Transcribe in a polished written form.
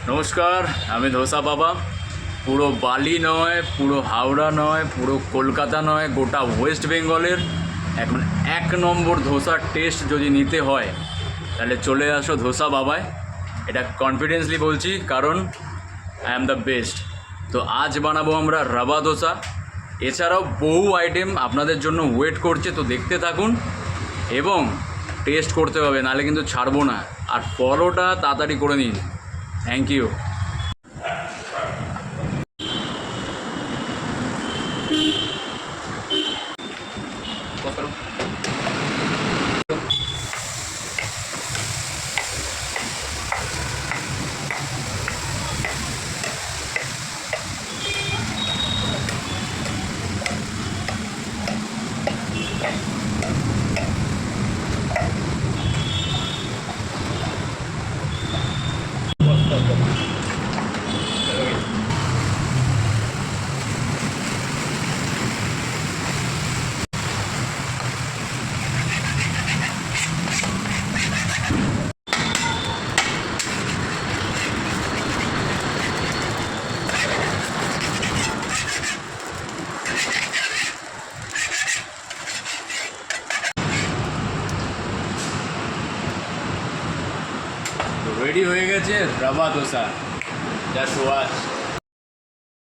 নমস্কার, আমি ধোসা বাবা। পুরো বালি নয়, পুরো হাওড়া নয়, পুরো কলকাতা নয়, গোটা ওয়েস্ট বেঙ্গলের এখন এক নম্বর ধোসার টেস্ট যদি নিতে হয় তাহলে চলে আসো ধোসা বাবায়। এটা কনফিডেন্সলি বলছি, কারণ আই অ্যাম দ্য বেস্ট। তো আজ বানাবো আমরা রাবা ধোসা। এছাড়াও বহু আইটেম আপনাদের জন্য ওয়েট করছে, তো দেখতে থাকুন এবং টেস্ট করতে হবে, নাহলে কিন্তু ছাড়বো না। আর ফলোটা তাড়াতাড়ি করে নিন। Thank you. রেডি হয়ে গেছে রাবা ধোসা, যা সোয়াদ।